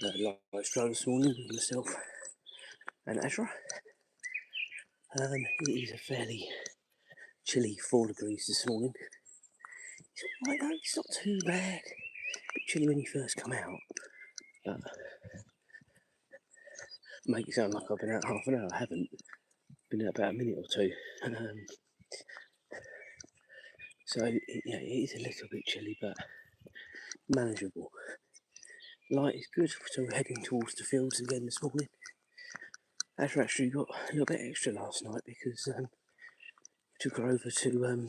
Light stroll this morning with myself and Azra. It is a fairly chilly 4 degrees this morning. It's alright though, it's not too bad. A bit chilly when you first come out, but make it sound like I've been out half an hour. I haven't. Been out about a minute or two. So it is a little bit chilly, but manageable. Light is good, so we're heading towards the fields again this morning. Azra actually got a little bit extra last night because we took her over to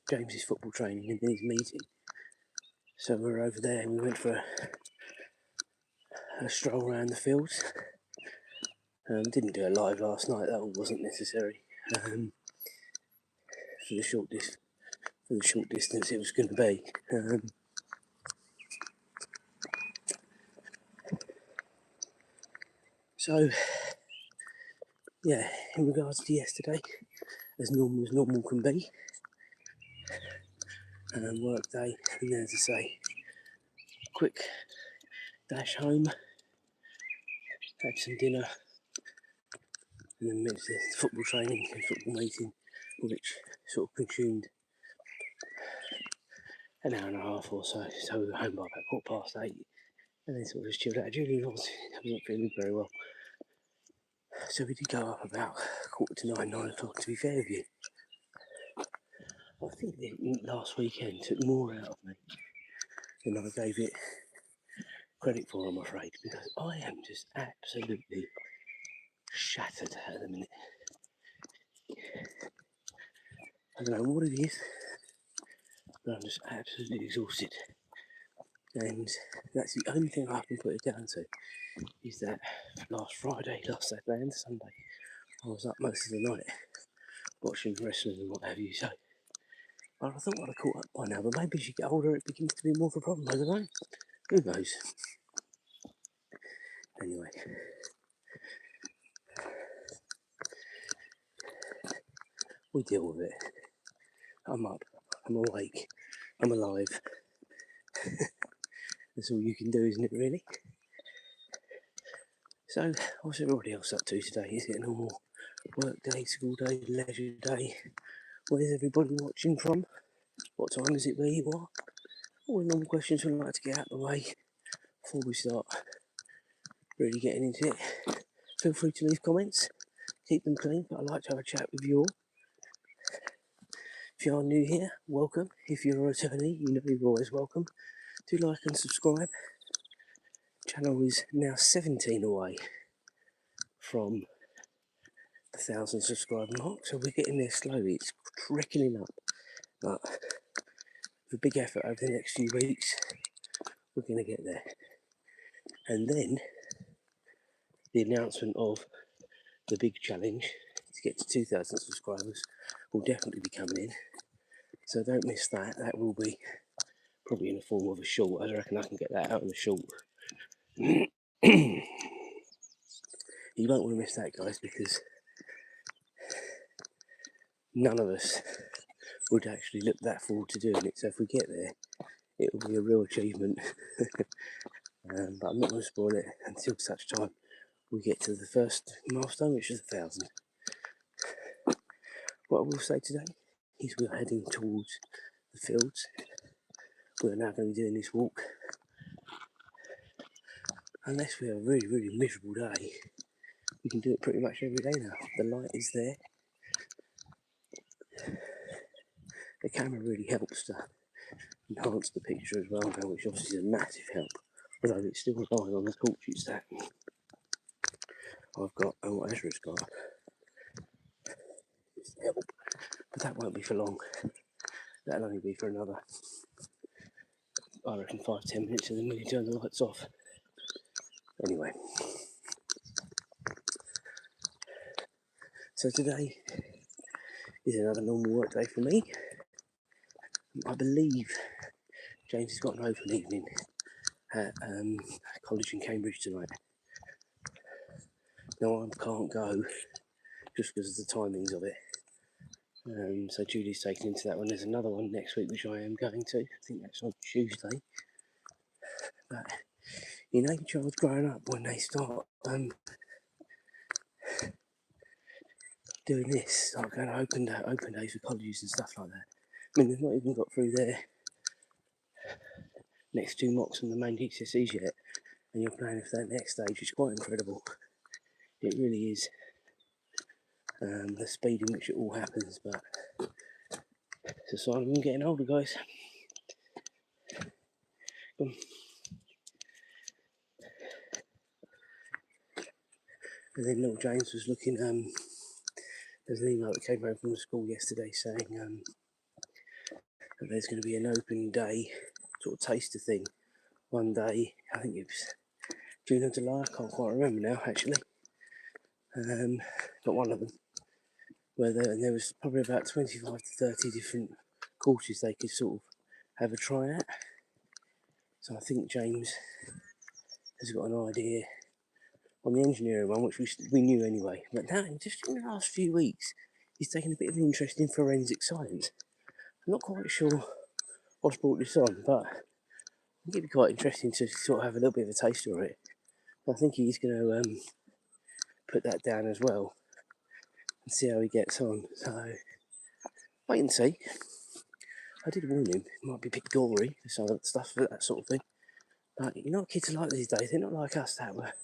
James's football training and then his meeting. So we were over there and we went for a stroll around the fields. Didn't do a live last night, that wasn't necessary. For the short distance it was going to be. So yeah, in regards to yesterday, as normal can be. Work day, and then as I say, quick dash home, had some dinner, and then went to the football training and football meeting, which sort of consumed an hour and a half or so. So we were home by about 8:15, and then sort of just chilled out. Julie wasn't feeling very well, so we did go up about 8:45, 9 o'clock. To be fair with you, I think the last weekend took more out of me than I gave it credit for, I'm afraid, because I am just absolutely shattered at the minute. I don't know what it is, but I'm just absolutely exhausted. And that's the only thing I can put it down to, is that last Friday, last Saturday and Sunday, I was up most of the night watching wrestling and what have you. So I thought I'd have caught up by now, but maybe as you get older it begins to be more of a problem, I don't know. Who knows? Anyway. We deal with it. I'm up, I'm awake, I'm alive. That's all you can do, isn't it, really? So, what's everybody else up to today? Is it a normal work day, school day, leisure day? Where's everybody watching from? What time is it where you are? All the normal questions we'd like to get out of the way before we start really getting into it. Feel free to leave comments, keep them clean, but I'd like to have a chat with you all. If you are new here, welcome. If you're a returnee, you know you're always welcome. Do like and subscribe. Channel is now 17 away from the 1,000 subscriber mark, so we're getting there slowly. It's trickling up, but with a big effort over the next few weeks, we're going to get there. And then the announcement of the big challenge to get to 2,000 subscribers will definitely be coming in, so don't miss that. That will be probably in the form of a short. I reckon I can get that out in a short. You won't want to miss that, guys, because none of us would actually look that forward to doing it. So if we get there, it will be a real achievement. But I'm not going to spoil it until such time we get to the first milestone, which is 1,000. What I will say today is we're heading towards the fields. We're now going to be doing this walk. Unless we have a really, really miserable day, we can do it pretty much every day now. The light is there. The camera really helps to enhance the picture as well now, which obviously is a massive help. Although it's still relying on the torches that I've got and what Azra's got. It's help. But that won't be for long. That'll only be for another, I reckon, 5-10 minutes, and then we can turn the lights off. Anyway. So today is another normal work day for me. I believe James has got an open evening at college in Cambridge tonight. Now I can't go just because of the timings of it. So Julie's taken into that one. There's another one next week which I am going to. I think that's on Tuesday. But you know, your child's growing up when they start doing this, like going to open days for colleges and stuff like that. I mean, they've not even got through their next 2 mocks on the main GCSEs yet, and you're planning for that next stage. It's quite incredible. It really is. The speed in which it all happens, but it's a sign of them getting older, guys. And then little James was looking. There's an email that came home from the school yesterday saying that there's going to be an open day sort of taster thing one day. I think it was June or July. I can't quite remember now, actually. But one of them, and there was probably about 25 to 30 different courses they could sort of have a try at. So I think James has got an idea on the engineering one, which we knew anyway. But now, just in the last few weeks, he's taken a bit of an interest in forensic science. I'm not quite sure what's brought this on, but I think it'd be quite interesting to sort of have a little bit of a taste of it. I think he's going to put that down as well and see how he gets on. So, wait and see. I did warn him, it might be a bit gory for some of the stuff, for that sort of thing. But you know what kids are like these days? They're not like us that were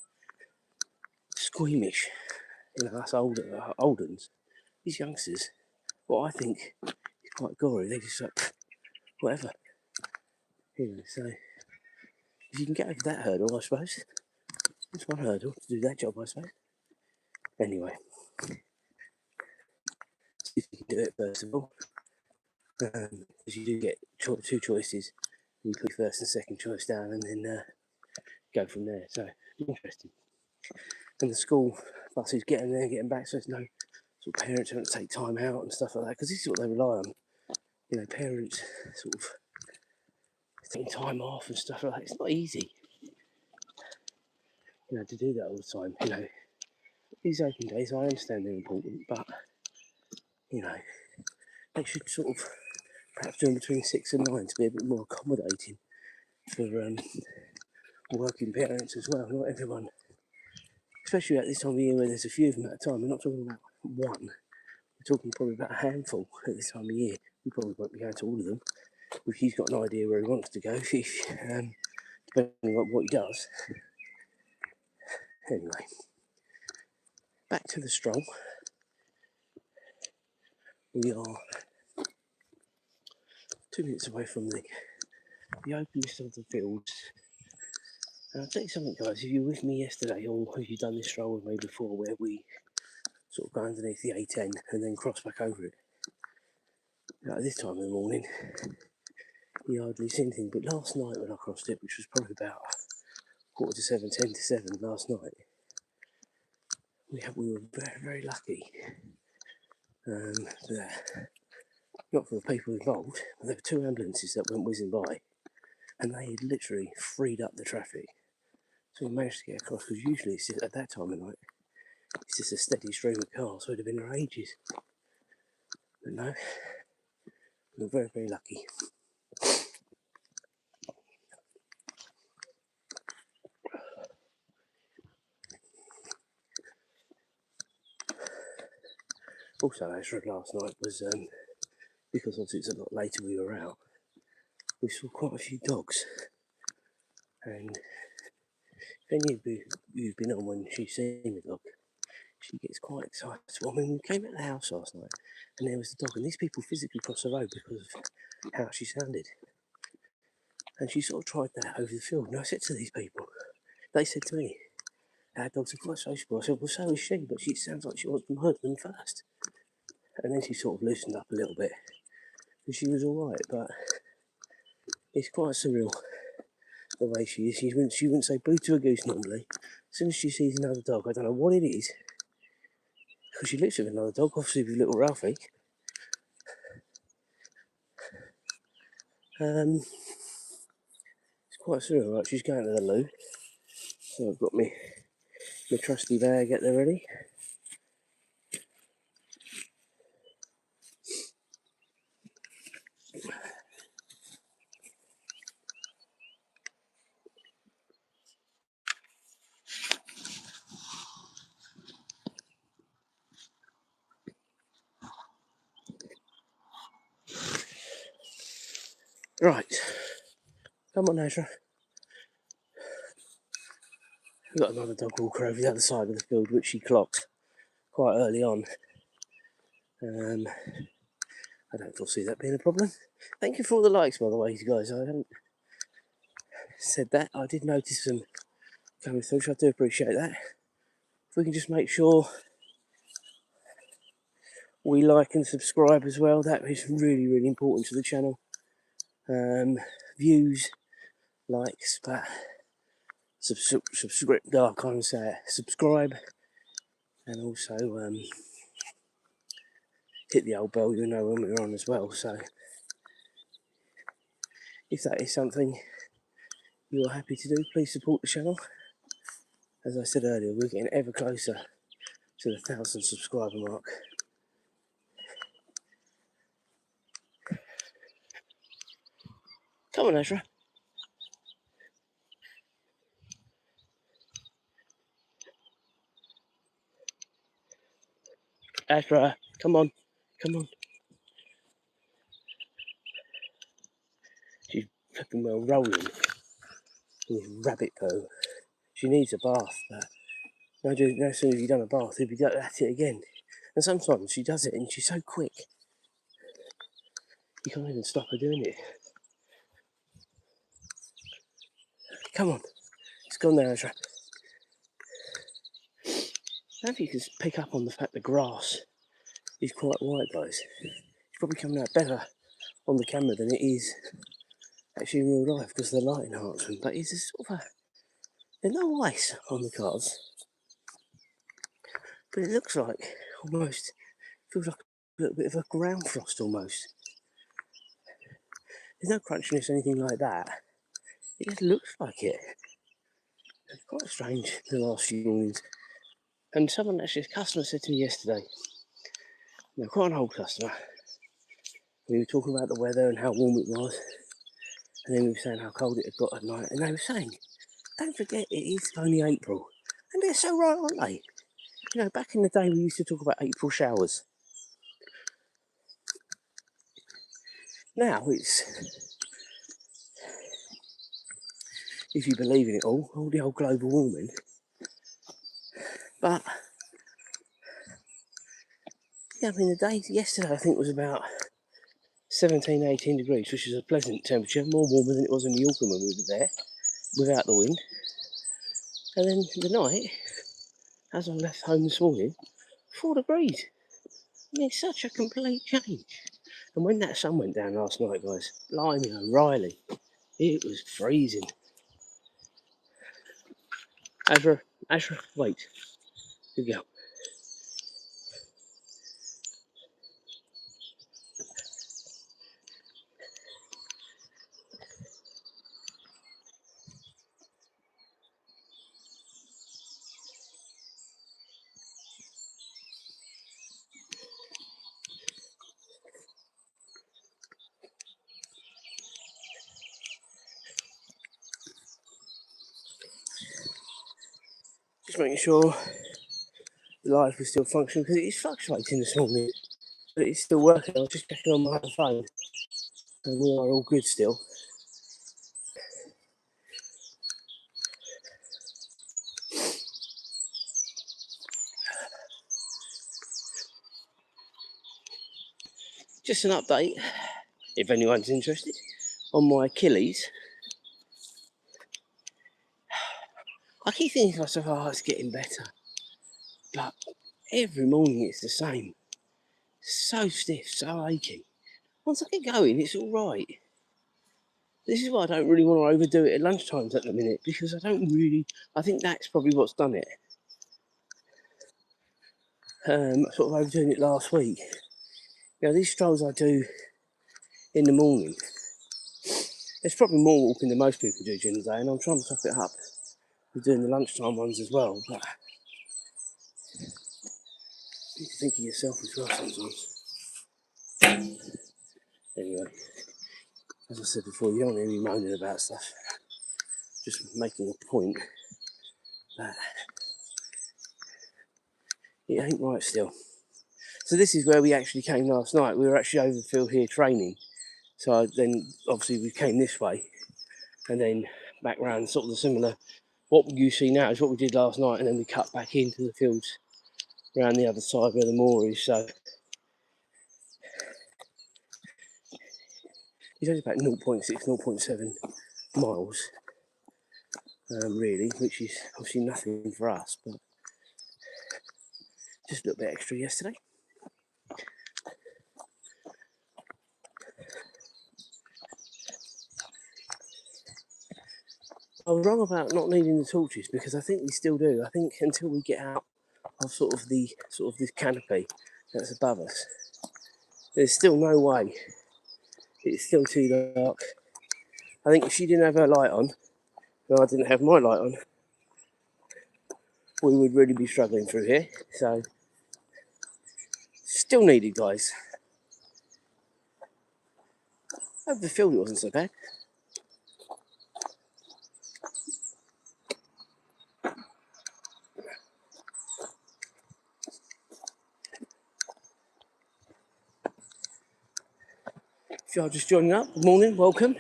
squeamish. You know, us oldens. These youngsters, what I think is quite gory, they just like, whatever. You know, so if you can get over that hurdle, I suppose. It's one hurdle to do that job, I suppose. Anyway, see if you can do it first of all. Because you do get 2 choices. You put your first and second choice down and then go from there. So, interesting. And the school buses getting there, getting back, so there's no sort of parents having to take time out and stuff like that. Because this is what they rely on. You know, parents sort of taking time off and stuff like that. It's not easy, you know, to do that all the time. You know, these open days, I understand they're important, but you know, they should sort of perhaps do them between 6 and 9 to be a bit more accommodating for working parents as well. Not everyone, especially at this time of year where there's a few of them at a time. We're not talking about one. We're talking probably about a handful at this time of year. We probably won't be going to all of them. If he's got an idea where he wants to go, depending on what he does. Anyway, back to the stroll. We are 2 minutes away from the openest of the fields. And I'll tell you something, guys, if you were with me yesterday, or if you've done this stroll with me before, where we sort of go underneath the A10 and then cross back over it, at this time of the morning, you hardly see anything. But last night when I crossed it, which was probably about 6:45, 10 to 7 last night, we were very, very lucky. Not for the people involved, but there were 2 ambulances that went whizzing by, and they had literally freed up the traffic. So we managed to get across, because usually it's just, at that time of night, it's just a steady stream of cars, so it'd have been there ages. But no, we were very, very lucky. Also, Azra last night was, because obviously it's a lot later we were out, we saw quite a few dogs. And if any of you've been on when she's seen the dog, she gets quite excited. Well, I mean, we came out of the house last night and there was the dog, and these people physically crossed the road because of how she sounded. And she sort of tried that over the field. And I said to these people, they said to me, our dogs are quite sociable. I said, well, so is she, but she sounds like she wants to murder them first. And then she sort of loosened up a little bit. And she was alright, but it's quite surreal the way she is. She wouldn't say boo to a goose normally. As soon as she sees another dog, I don't know what it is, because she looks at another dog, obviously with little Ralphie. It's quite surreal, right? She's going to the loo. So I've got my trusty bag at the ready. Right, come on, Azra. We've got another dog walker over the other side of the field, which she clocked quite early on. I don't foresee that being a problem. Thank you for all the likes, by the way, guys. I haven't said that. I did notice them coming through, so I do appreciate that. If we can just make sure we like and subscribe as well, that is really, really important to the channel. Views, likes, but subscribe, I can't even say it. Subscribe, and also hit the old bell, you know when we're on as well. So if that is something you're happy to do, please support the channel. As I said earlier, we're getting ever closer to the 1,000 subscriber mark. Come on, Azra. Azra, come on. Come on. She's flipping well rolling with rabbit poo. She needs a bath, but no sooner have you done a bath, you'll be at it again. And sometimes she does it and she's so quick, you can't even stop her doing it. Come on. It's gone now, Azra. I don't know if you can pick up on the fact the grass is quite white, guys. It's probably coming out better on the camera than it is actually in real life because of the light enhancement. But it's a sort of there's no ice on the cards, but it looks like almost, feels like a little bit of a ground frost almost. There's no crunchiness or anything like that. It just looks like it. It's quite strange the last few mornings. And someone actually, a customer said to me yesterday, quite an old customer, we were talking about the weather and how warm it was, and then we were saying how cold it had got at night, and they were saying, don't forget it is only April. And they're so right, aren't they? You know, back in the day we used to talk about April showers. Now it's, if you believe in it all the old global warming. But, yeah, I mean the day yesterday I think was about 17, 18 degrees, which is a pleasant temperature, more warmer than it was in New York when we were there, without the wind. And then the night, as I left home this morning, 4 degrees. I mean, it's such a complete change. And when that sun went down last night, guys, blimey O'Reilly, it was freezing. Azra, wait. Here we go. Just making sure the live was still functioning because it is fluctuating this morning, but it's still working. I was just checking on my phone, and we are all good still. Just an update, if anyone's interested, on my Achilles. I keep thinking to myself, oh, it's getting better, but every morning it's the same. So stiff, so achy. Once I get going, it's all right. This is why I don't really want to overdo it at lunchtimes at the minute, because I think that's probably what's done it. Sort of overdoing it last week. These strolls I do in the morning, there's probably more walking than most people do during the day, and I'm trying to top it up with doing the lunchtime ones as well, but you need to think of yourself as well sometimes. Anyway, as I said before, you don't hear me moaning about stuff, just making a point that it ain't right still. So this is where we actually came last night. We were actually over the field here training. So then obviously we came this way and then back round, sort of the similar. What you see now is what we did last night, and then we cut back into the fields around the other side where the moor is. So it's only about 0.6, 0.7 miles, really, which is obviously nothing for us, but just a little bit extra yesterday. I was wrong about not needing the torches because I think we still do. I think until we get out of sort of this canopy that's above us, there's still no way. It's still too dark. I think if she didn't have her light on, and I didn't have my light on, we would really be struggling through here. So, still needed, guys. Over the field, it wasn't so bad. If you're just joining up, good morning, welcome.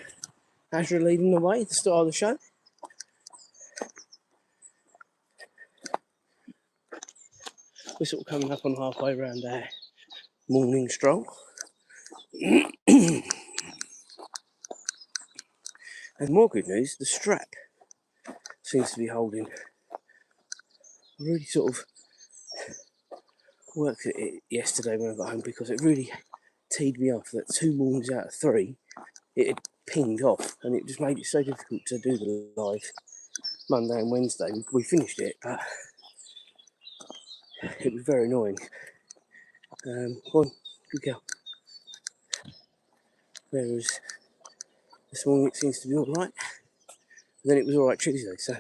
Azra leading the way at the start of the show. We're sort of coming up on halfway around our morning stroll. And more good news, the strap seems to be holding. I really sort of worked at it yesterday when I got home because it really teed me off that 2 mornings out of 3 it had pinged off, and it just made it so difficult to do the live Monday and Wednesday. We finished it, but it was very annoying. Go on, good girl. Whereas this morning it seems to be all right. And then it was all right Tuesday, so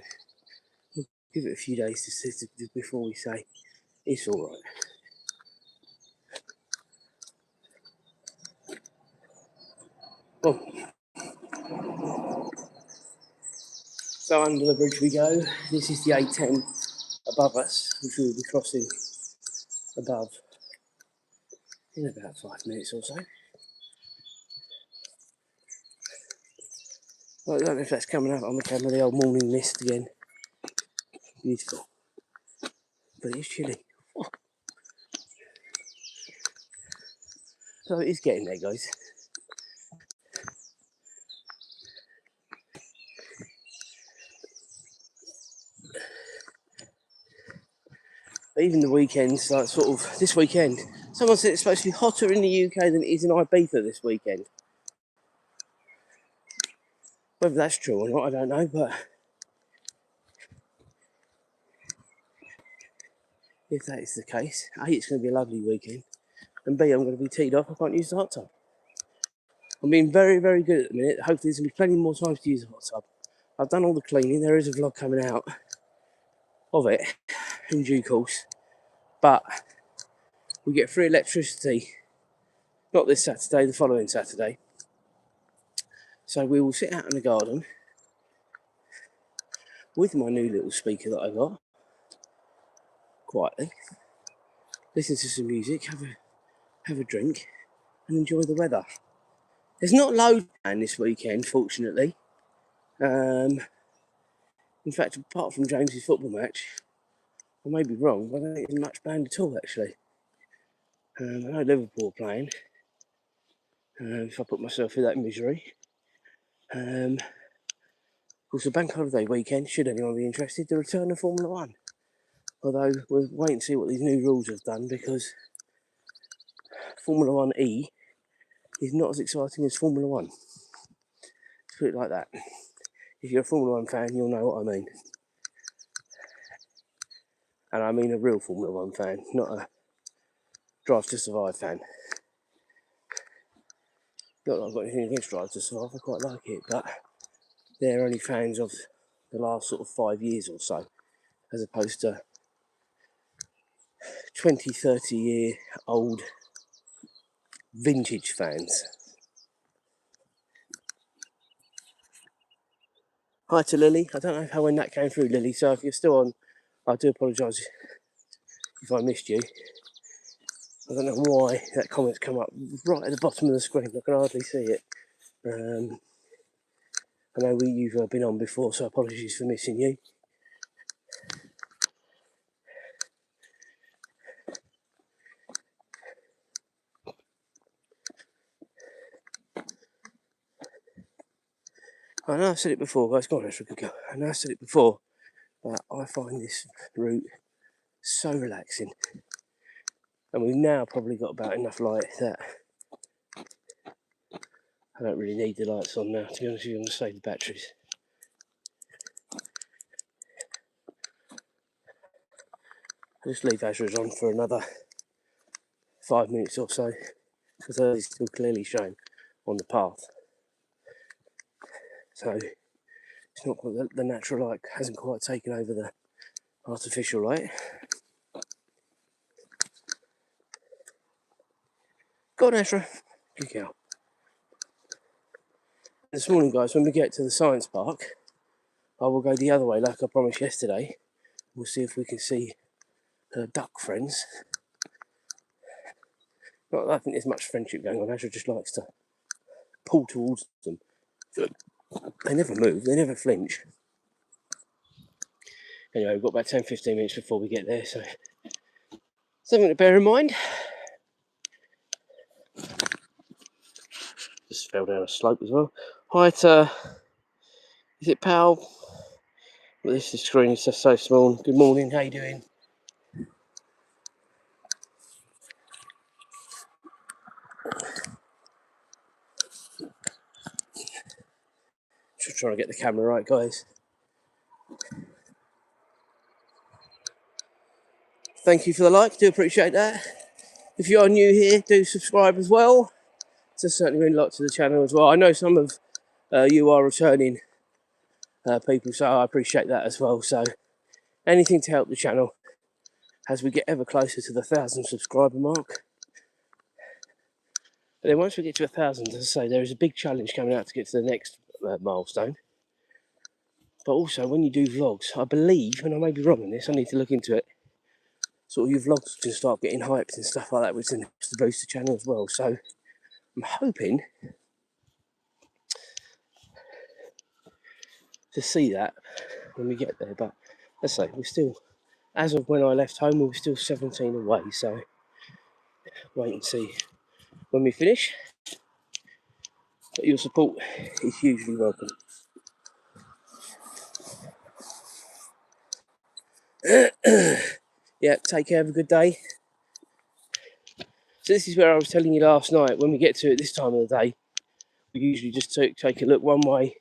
we'll give it a few days to before we say it's all right. Well, so under the bridge we go. This is the A10 above us, which we'll be crossing above in about 5 minutes or so. Well, I don't know if that's coming up on the camera, the old morning mist again. Beautiful. But it's chilly. Oh. So it is getting there, guys. But even the weekends, like sort of this weekend, someone said it's supposed to be hotter in the UK than it is in Ibiza this weekend. Whether that's true or not, I don't know, but if that is the case, A, it's going to be a lovely weekend, and B, I'm going to be teed off, I can't use the hot tub. I'm being very, very good at the minute. Hopefully there's going to be plenty more times to use the hot tub. I've done all the cleaning, there is a vlog coming out of it in due course, but we get free electricity, not this Saturday, the following Saturday. So we will sit out in the garden with my new little speaker that I got, quietly, listen to some music, have a drink, and enjoy the weather. There's not loads planned this weekend, fortunately. In fact, apart from James's football match, I may be wrong, but I don't think there's much planned at all, actually. I know Liverpool are playing, if I put myself through that misery. Of course, the bank holiday weekend, should anyone be interested, the return of Formula 1. Although, we'll wait and see what these new rules have done, because Formula 1 E is not as exciting as Formula 1. Let's put it like that. If you're a Formula 1 fan, you'll know what I mean. And I mean a real Formula 1 fan, not a Drive to Survive fan. Not that I've got anything against Drive to Survive, I quite like it, but they're only fans of the last sort of 5 years or so, as opposed to 20, 30 year old vintage fans. Hi to Lily. I don't know how when that came through, Lily, so if you're still on, I do apologise if I missed you. I don't know why that comment's come up right at the bottom of the screen, I can hardly see it. I know you've been on before, so apologies for missing you. I know I've said it before, guys. Go on, Azra, good go. I know I've said it before, but I find this route so relaxing. And we've now probably got about enough light that I don't really need the lights on now. To be honest with you, I'm going to save the batteries. I'll just leave Azra's on for another 5 minutes or so, because it's still clearly shown on the path. So it's not quite, the natural light hasn't quite taken over the artificial light. Go on, Azra. Good girl. This morning, guys, when we get to the science park, I will go the other way like I promised yesterday. We'll see if we can see her duck friends. Not that I think there's much friendship going on. Azra just likes to pull towards them. They never move, they never flinch. Anyway, we've got about 10-15 minutes before we get there, so something to bear in mind. Just fell down a slope as well. Hi to, is it Pal? Well, this screen is just so small. Good morning, how you doing? Just trying to get the camera right, guys. Thank you for the like, do appreciate that. If you are new here, do subscribe as well. It's certainly mean a lot to the channel as well. I know some of you are returning people, so I appreciate that as well. So anything to help the channel as we get ever closer to the 1,000 subscriber mark. But then once we get to 1,000, as I say, there is a big challenge coming out to get to the next milestone. But also, when you do vlogs, I believe, and I may be wrong on this, I need to look into it, sort of your vlogs can start getting hyped and stuff like that, which then helps to boost the channel as well. So I'm hoping to see that when we get there. But let's say we're still, as of when I left home, we were still 17 away. So wait and see when we finish. But your support is hugely welcome. Yeah, take care, have a good day. So this is where I was telling you last night, when we get to it this time of the day, we usually just take a look one way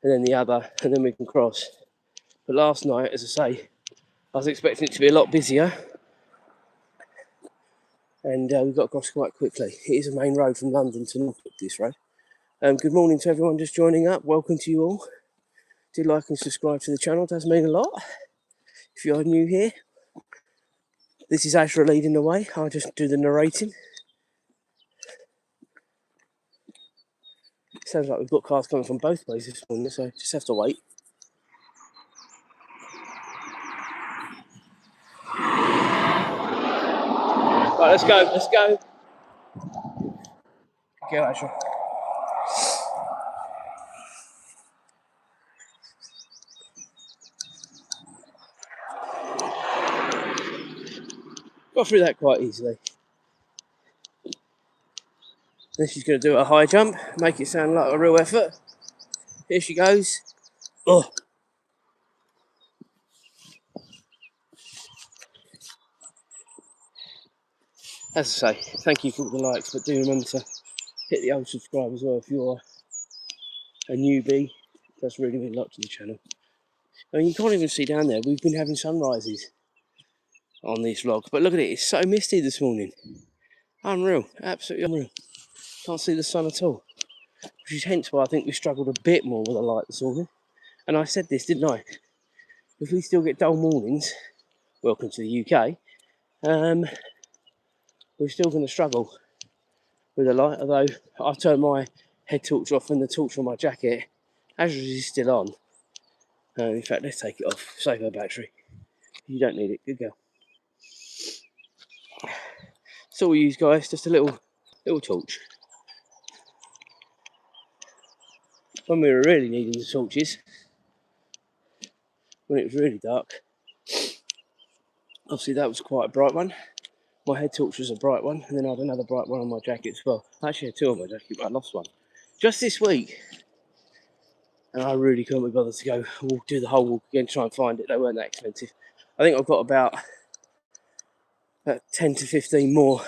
and then the other, and then we can cross. But last night, as I say, I was expecting it to be a lot busier, and we got across quite quickly. It is a main road from London to Norfolk, this road. Good morning to everyone just joining up. Welcome to you all. Do like and subscribe to the channel, it does mean a lot. If you're new here, this is Azra leading the way. I'll just do the narrating. Sounds like we've got cars coming from both ways this morning, so just have to wait. Right, let's go, let's go. Go, Azra. Got through that quite easily. Then she's going to do a high jump, make it sound like a real effort. Here she goes. Oh. As I say, thank you for all the likes, but do remember to hit the old subscribe as well if you're a newbie. That's really mean a lot to the channel. I mean, you can't even see down there, we've been having sunrises on these vlogs, but look at it, it's so misty this morning. Unreal, absolutely unreal. Can't see the sun at all, which is hence why I think we struggled a bit more with the light this morning. And I said this, didn't I? If we still get dull mornings, welcome to the UK, we're still going to struggle with the light, although I've turned my head torch off and the torch on my jacket, Azra is still on. In fact, let's take it off, save her battery. You don't need it, good girl. So we use, guys, just a little torch. when we were really needing the torches, when it was really dark. Obviously that was quite a bright one. My head torch was a bright one, and then I had another bright one on my jacket as well. I actually had two on my jacket, but I lost one just this week. And I really couldn't be bothered to go do the whole walk again, try and find it. They weren't that expensive. I think I've got about 10 to 15 more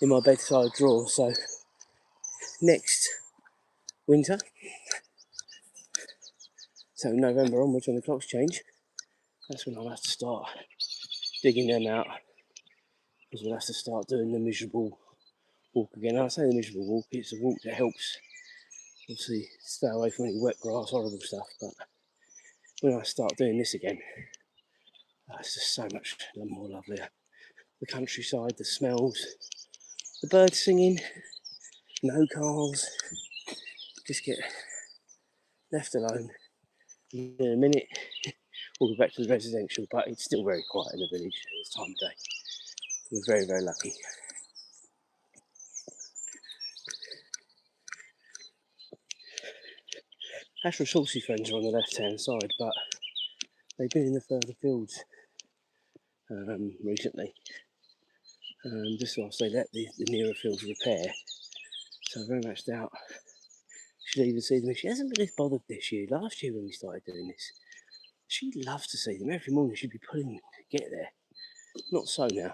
in my bedside drawer. So next winter, so November onwards when the clocks change, that's when I'll have to start digging them out. Because we'll have to start doing the miserable walk again. And I say the miserable walk, it's a walk that helps obviously stay away from any wet grass, horrible stuff. But when I start doing this again, it's just so much more lovelier. The countryside, the smells, the birds singing, no cars, just get left alone. In a minute, we'll go back to the residential, but it's still very quiet in the village at this time of day. We're very, very lucky. Azra's horsey friends are on the left-hand side, but they've been in the further fields recently, just whilst they let the nearer fields repair. So I very much doubt she'll even see them. She hasn't been as bothered this year. Last year when we started doing this, she loves to see them. Every morning she'd be pulling to get there. Not so now.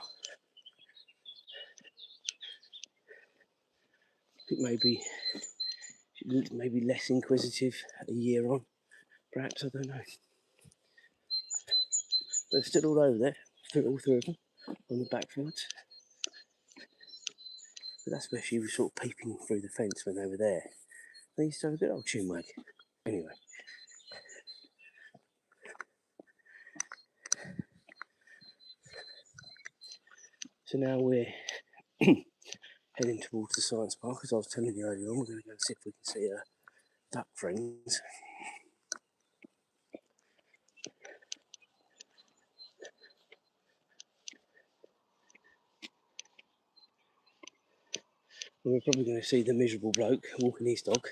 I think maybe less inquisitive a year on. Perhaps, I don't know. They're still all over there, all three of them, on the backfields. But that's where she was sort of peeping through the fence when they were there. They used to have a good old chinwag. Anyway. So now we're heading towards the science park, as I was telling you earlier on. We're going to go and see if we can see our duck friends. And we're probably going to see the miserable bloke walking his dog,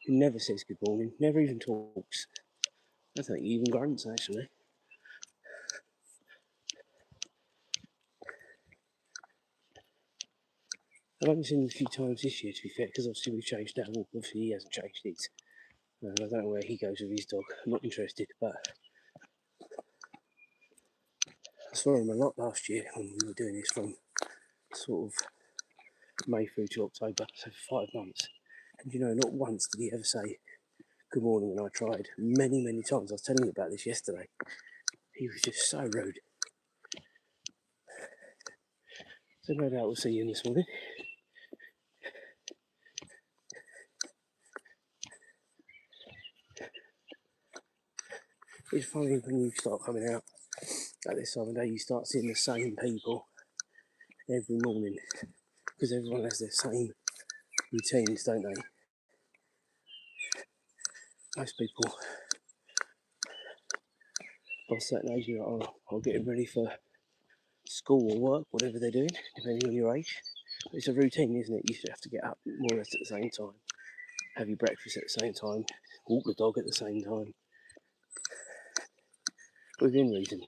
who never says good morning, never even talks. I don't think he even grunts, actually. I've only seen him a few times this year, to be fair, because obviously we've changed our walk. Obviously he hasn't changed his. I don't know where he goes with his dog. I'm not interested, but I saw him a lot last year when we were doing this from sort of May through to October, so for 5 months. And you know, not once did he ever say good morning when I tried. Many, many times. I was telling you about this yesterday. He was just so rude. So no doubt we'll see him this morning. It's funny when you start coming out at this time of day, you start seeing the same people every morning, because everyone has their same routines, don't they? Most people by a certain age, you're like, oh, I'll get ready for school or work, whatever they're doing, depending on your age. But it's a routine, isn't it? You should have to get up more or less at the same time, have your breakfast at the same time, walk the dog at the same time, within reason.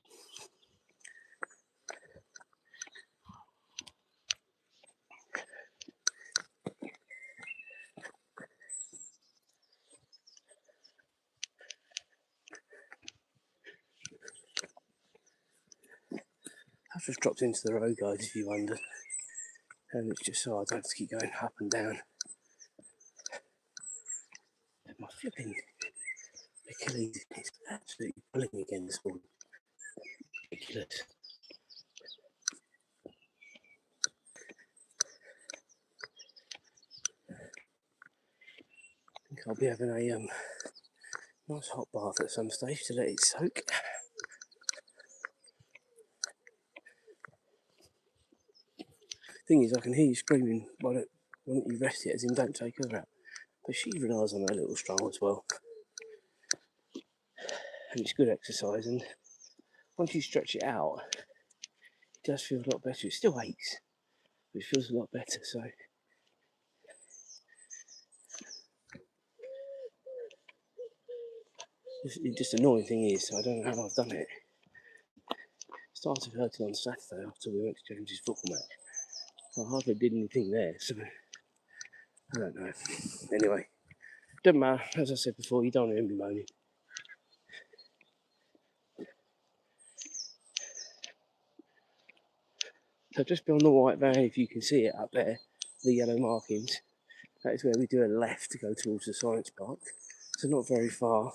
I've just dropped into the road, guys, if you wonder, and it's just so I don't have to keep going up and down. My flipping Achilles is absolutely pulling again this morning. Ridiculous. I think I'll be having a nice hot bath at some stage to let it soak. Thing is, I can hear you screaming, why don't you rest it, as in don't take her out. But she relies on her little Stroll as well. And it's good exercise, and once you stretch it out, it does feel a lot better. It still aches, but it feels a lot better. So Just annoying thing is, I don't know how I've done it. Started hurting on Saturday after we went to James's football match. I hardly did anything there, so I don't know. Anyway, doesn't matter. As I said before, you don't want to be moaning. So just beyond the white van, if you can see it up there, the yellow markings, that is where we do a left to go towards the science park. So not very far.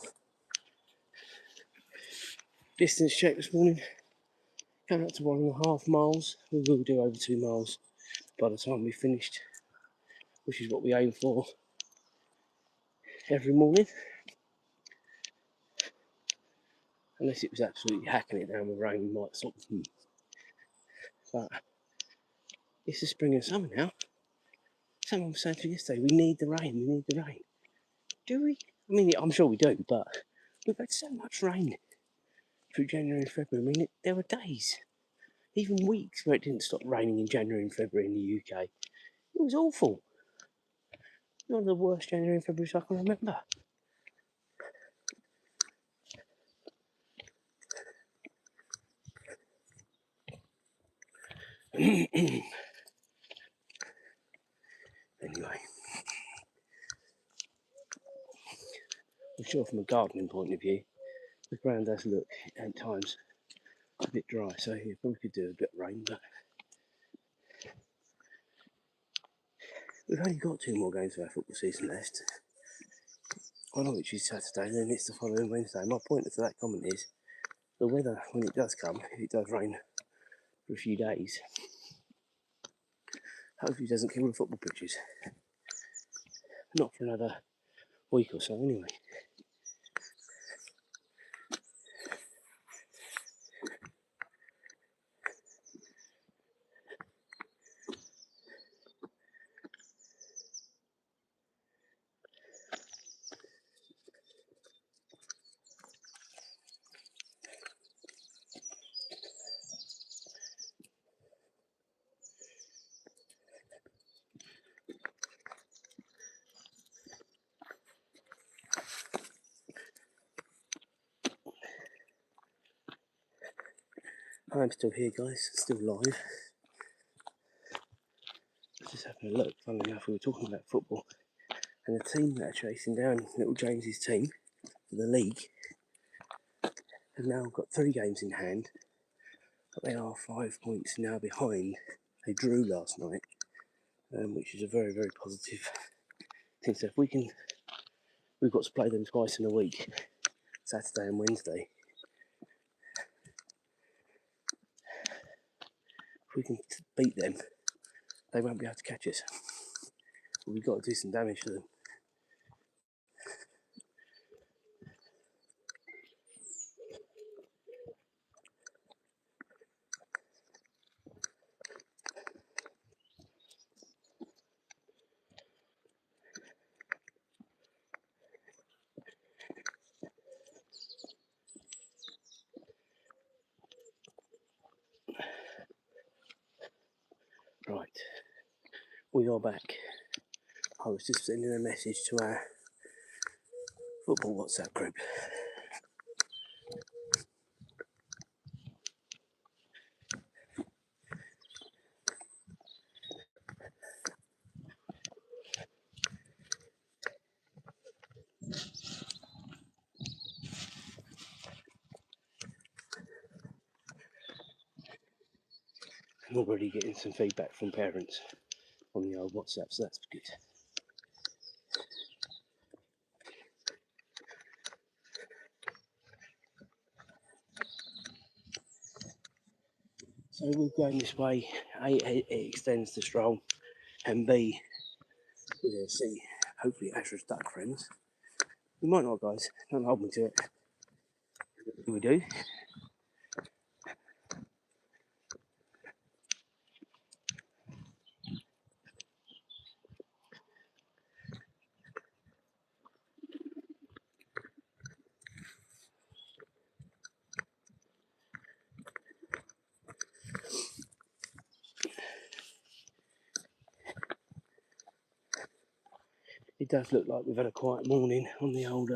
Distance check this morning, going up to 1.5 miles. We will do over 2 miles by the time we've finished, which is what we aim for every morning. Unless it was absolutely hacking it down with rain, we might stop. But it's the spring and summer now. Someone was saying to me yesterday, we need the rain, Do we? I mean, I'm sure we do, but we've had so much rain through January and February. I mean, there were days, even weeks, where it didn't stop raining in January and February in the UK. It was awful. One of the worst January and February I can remember. Anyway, I'm sure from a gardening point of view, the ground does look at times a bit dry, so you probably could do a bit of rain, but we've only got 2 more games of our football season left. One of which is Saturday, then it's the following Wednesday. My point to that comment is the weather, when it does come, if it does rain for a few days, hopefully it doesn't kill the football pitches. Not for another week or so, anyway. I'm still here, guys, still live. Just having a look. Funnily enough, we were talking about football, and the team that are chasing down little James's team for the league have now got 3 games in hand, but they are 5 points now behind. They drew last night, which is a very, very positive thing. So if we've got to play them twice in a week, Saturday and Wednesday. If we can beat them, they won't be able to catch us. But we've got to do some damage to them. Right, we are back. I was just sending a message to our football WhatsApp group. I'm already getting some feedback from parents on the old WhatsApp, so that's good. So we're going this way. A, it extends to Stroll, and B, we're going to see, hopefully, Azra's duck friends. We might not, guys. Don't hold me to it. If we do, it does look like we've had a quiet morning on the old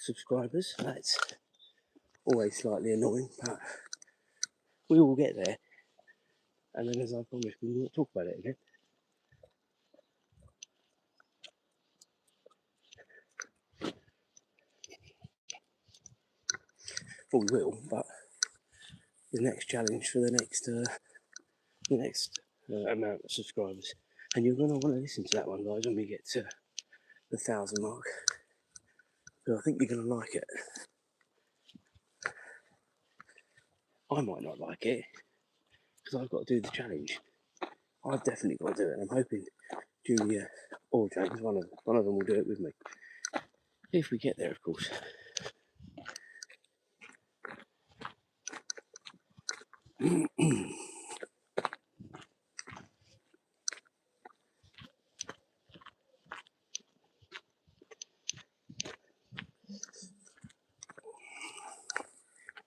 subscribers. That's always slightly annoying, but we will get there. And then, as I promised, we will talk about it again. Well, we will, but the next challenge for the next amount of subscribers, and you're going to want to listen to that one, guys, when we get to the 1,000 mark. So I think you're going to like it. I might not like it because I've got to do the challenge. I've definitely got to do it, and I'm hoping Julia or James, one of them will do it with me. If we get there, of course.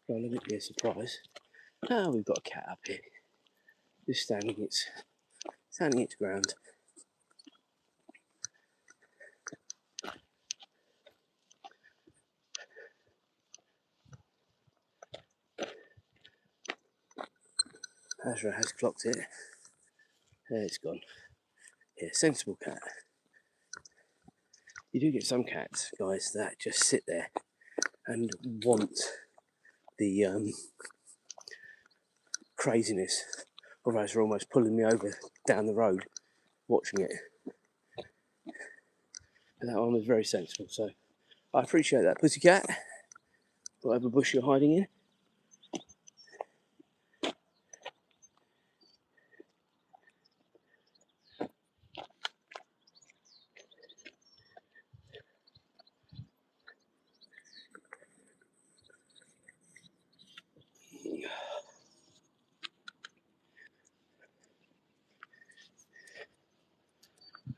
Well, let it be a surprise. Ah, we've got a cat up here, just standing its ground. Azra has clocked it. There it's gone. Yeah, sensible cat. You do get some cats, guys, that just sit there and want the craziness of Azra almost pulling me over down the road, watching it. And that one was very sensible, so I appreciate that, pussycat. Whatever bush you're hiding in.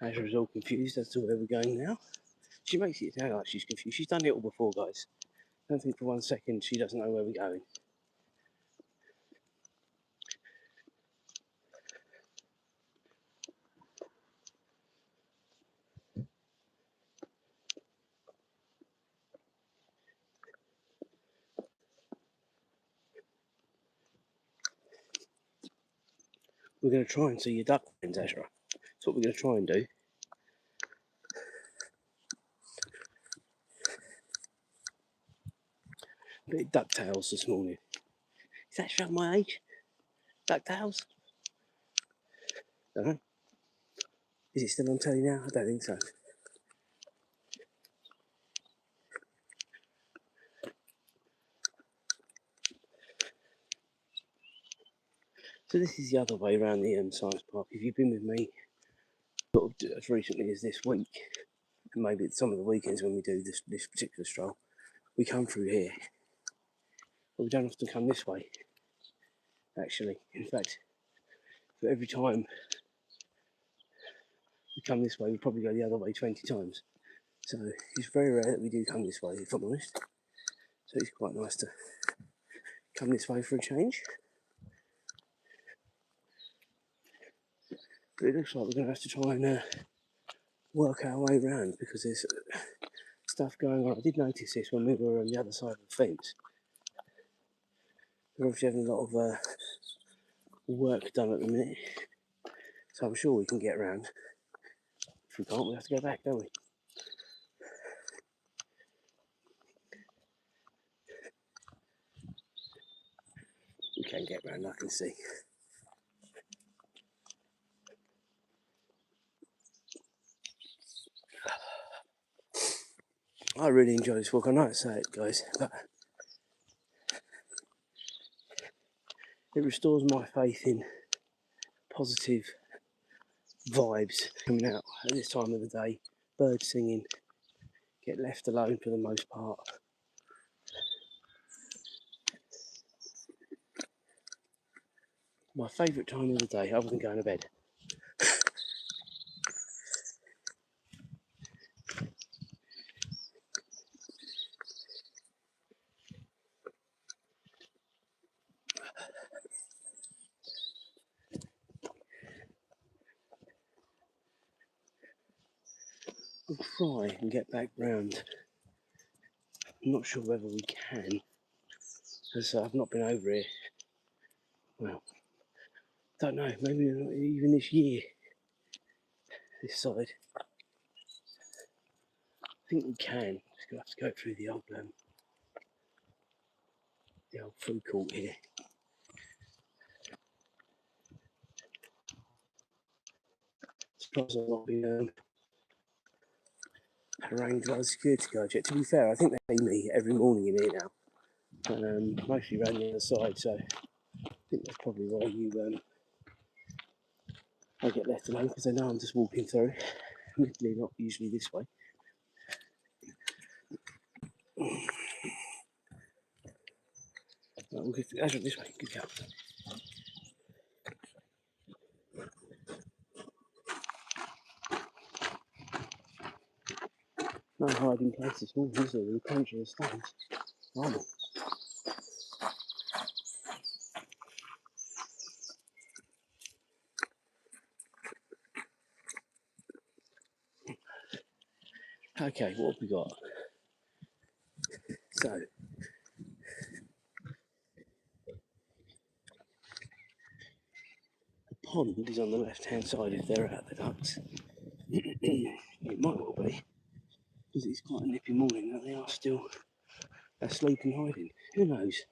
Azra's all confused as to where we're going now. She makes it sound like she's confused. She's done it all before, guys. Don't think for 1 second she doesn't know where we're going. We're going to try and see your duck friends, Azra. That's what we're going to try and do. Bit of ducktails this morning. Is that showing my age? Ducktails? Don't know. Is it still on telly now? I don't think so. So this is the other way around the science park. If you've been with me sort of as recently as this week, and maybe some of the weekends when we do this particular stroll, we come through here. But we don't often come this way, actually. In fact, for every time we come this way, we probably go the other way 20 times. So it's very rare that we do come this way, if I'm honest. So it's quite nice to come this way for a change. But it looks like we're going to have to try and work our way around because there's stuff going on. I did notice this when we were on the other side of the fence. We're obviously having a lot of work done at the minute, so I'm sure we can get around. If we can't, we have to go back, don't we? We can get around, I can see. I really enjoy this walk. I know I say it, guys, but it restores my faith in positive vibes coming out at this time of the day. Birds singing, get left alone for the most part. My favourite time of the day, other than going to bed. We'll try and get back round I'm not sure whether we can, because I've not been over here. Well, don't know, maybe even this year, this side. I think we can. Just gonna have to go through the old food court here. Surprised I've not been harangued by the security guard yet. To be fair, I think they see me every morning in here now, mostly around the other side. So I think that's probably why I get left alone, because they know I'm just walking through. Admittedly, not usually this way. Right, we'll go Azra this way. Good go. No hiding place this morning, is there? With a country of stones. Oh. Okay, what have we got? So, the pond is on the left-hand side if they're out the ducks. It might well be, because it's quite a nippy morning that they are still asleep and hiding. Who knows?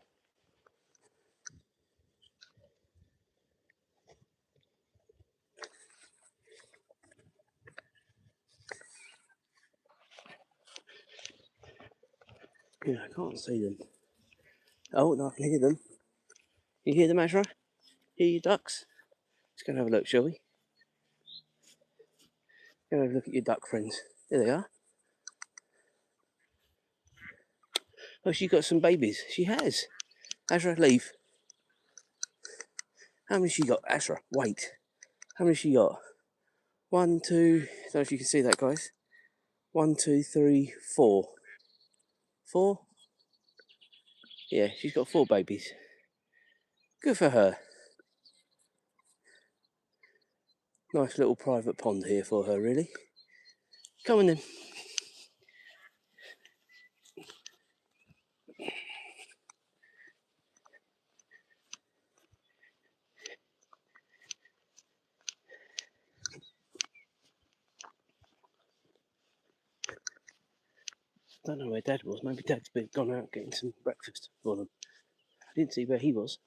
Yeah, I can't see them. Oh, no, I can hear them. You hear them, Azra? Hear your ducks? Let's go and have a look, shall we? Go and have a look at your duck friends. There they are. Oh, she got some babies. She has. Azra, leave. How many she got? Azra, wait. How many she got? 1, 2. I don't know if you can see that, guys. 1, 2, 3, 4. 4? Yeah, she's got 4 babies. Good for her. Nice little private pond here for her, really. Come on then. Don't know where Dad was. Maybe Dad's gone out getting some breakfast for them. I didn't see where he was.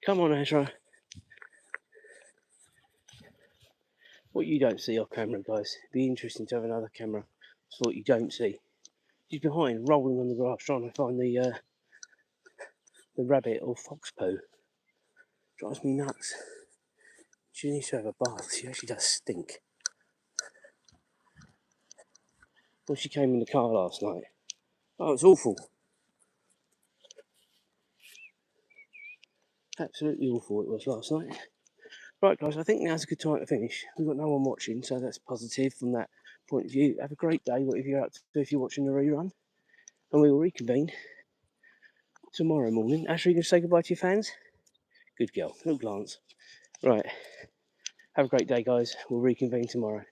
Come on, Azra. What you don't see off camera, guys. It'd be interesting to have another camera. That's what you don't see. She's behind, rolling on the grass, trying to find the rabbit or fox poo. Drives me nuts. She needs to have a bath. She actually does stink. Well, she came in the car last night. Oh, it's awful. Absolutely awful it was last night. Right, guys, I think now's a good time to finish. We've got no one watching, so that's positive from that point of view. Have a great day, whatever you're up to, if you're watching the rerun. And we will reconvene tomorrow morning. Ashley, you going to say goodbye to your fans? Good girl. Little glance. Right. Have a great day, guys. We'll reconvene tomorrow.